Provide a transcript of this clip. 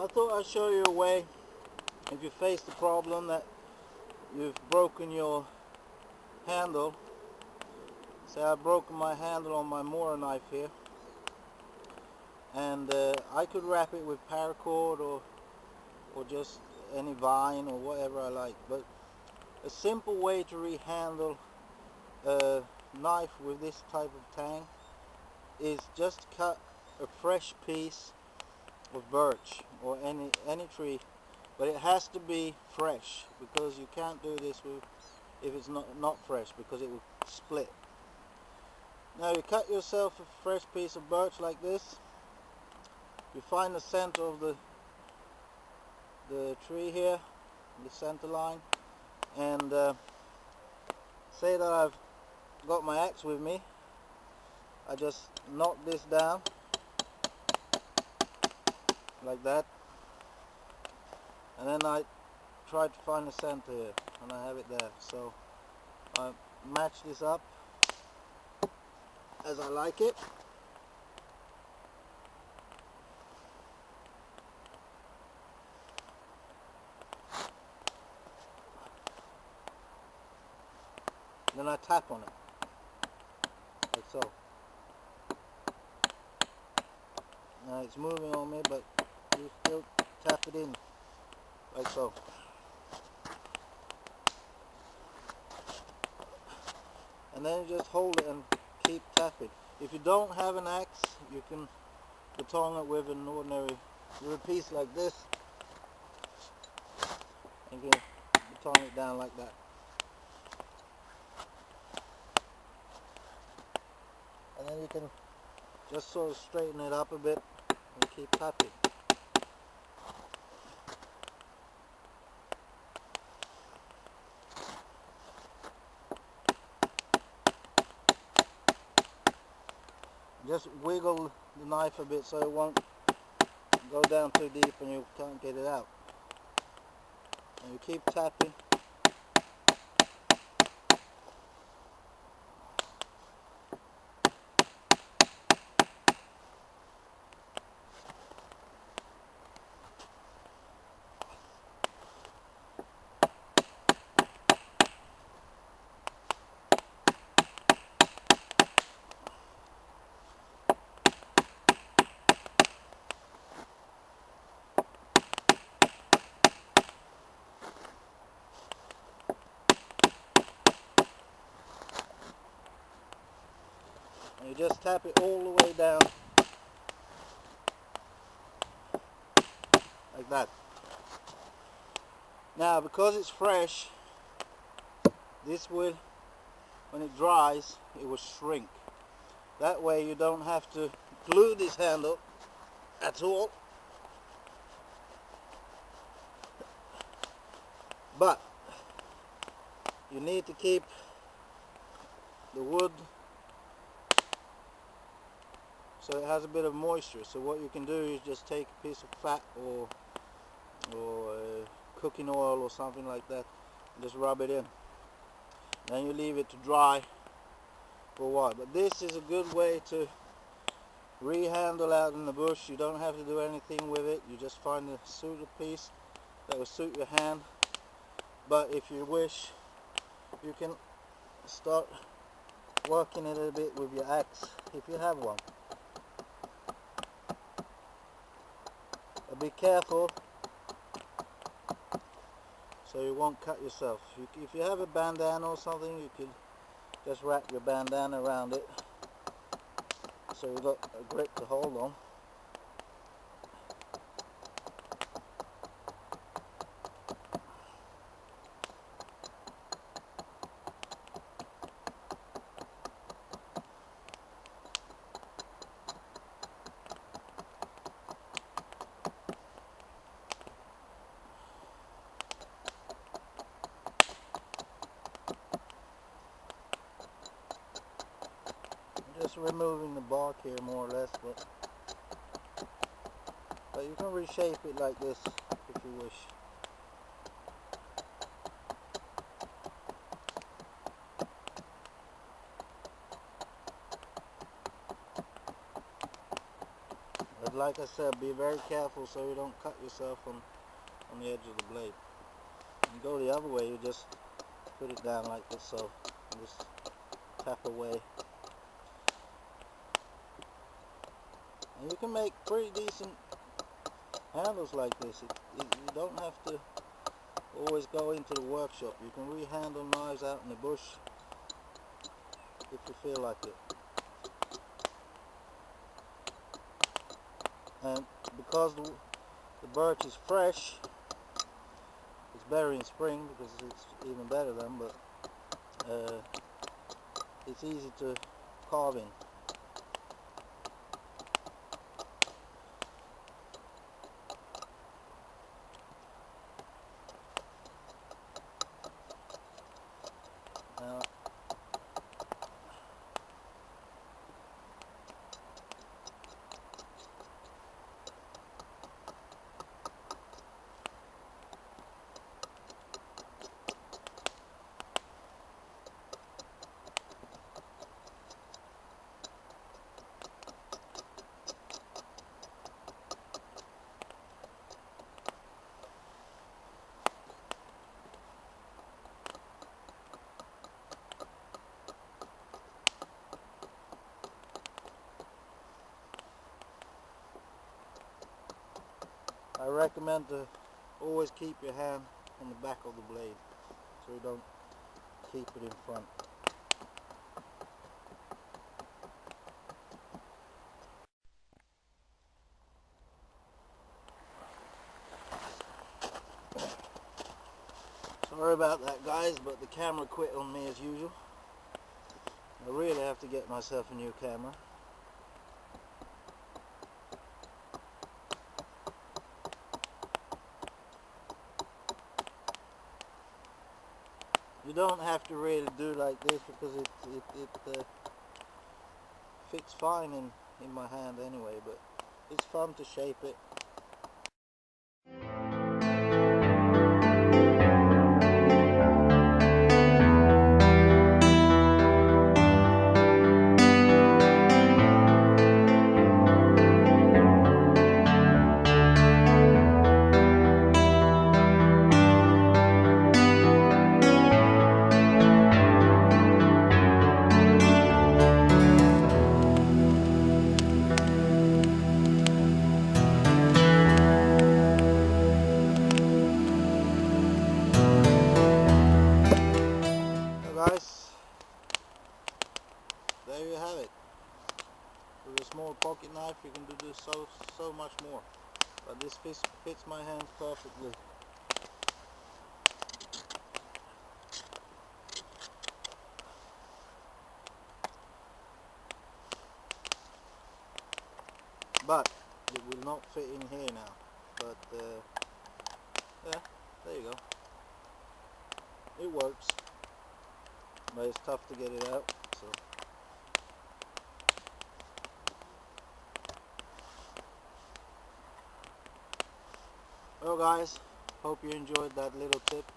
I thought I'd show you a way if you face the problem that you've broken your handle. Say I've broken my handle on my Mora knife here, and I could wrap it with paracord or just any vine or whatever I like, but a simple way to rehandle a knife with this type of tang is just cut a fresh piece of birch or any tree, but it has to be fresh, because you can't do this if it's not fresh, because it will split. Now you cut yourself a fresh piece of birch like this. You find the center of the tree here, the center line, and say that I've got my axe with me. I just knock this down like that, and then I try to find the center here, and I have it there. So I match this up as I like it. Then I tap on it, like so. Now it's moving on me, but you still tap it in, like so. And then you just hold it and keep tapping. If you don't have an axe, you can baton it with an ordinary, with a piece like this, and you can baton it down like that. And then you can just sort of straighten it up a bit and keep tapping. Just wiggle the knife a bit so it won't go down too deep and you can't get it out. And you keep tapping. And you just tap it all the way down, like that. Now, because it's fresh, this will, when it dries, it will shrink. That way you don't have to glue this handle at all. But you need to keep the wood so it has a bit of moisture. So what you can do is just take a piece of fat or cooking oil or something like that and just rub it in. Then you leave it to dry for a while. But this is a good way to rehandle out in the bush. You don't have to do anything with it. You just find a suitable piece that will suit your hand. But if you wish, you can start working it a bit with your axe if you have one. But be careful so you won't cut yourself. If you have a bandana or something, you could just wrap your bandana around it so you've got a grip to hold on. Just removing the bark here more or less, but you can reshape it like this if you wish. But like I said, be very careful so you don't cut yourself on the edge of the blade. You go the other way, you just put it down like this, so you just tap away. And you can make pretty decent handles like this. You don't have to always go into the workshop. You can rehandle knives out in the bush if you feel like it. And because the birch is fresh, it's better in spring because it's even better then, but it's easy to carve in. I recommend to always keep your hand on the back of the blade so you don't keep it in front. Sorry about that, guys, but the camera quit on me as usual. I really have to get myself a new camera. You don't have to really do like this because it fits fine in my hand anyway, but it's fun to shape it. Guys, there you have it. With a small pocket knife you can do so much more, but this fits my hand perfectly. But it will not fit in here now, but yeah, there you go. It works, but it's tough to get it out, so. Well guys, hope you enjoyed that little tip.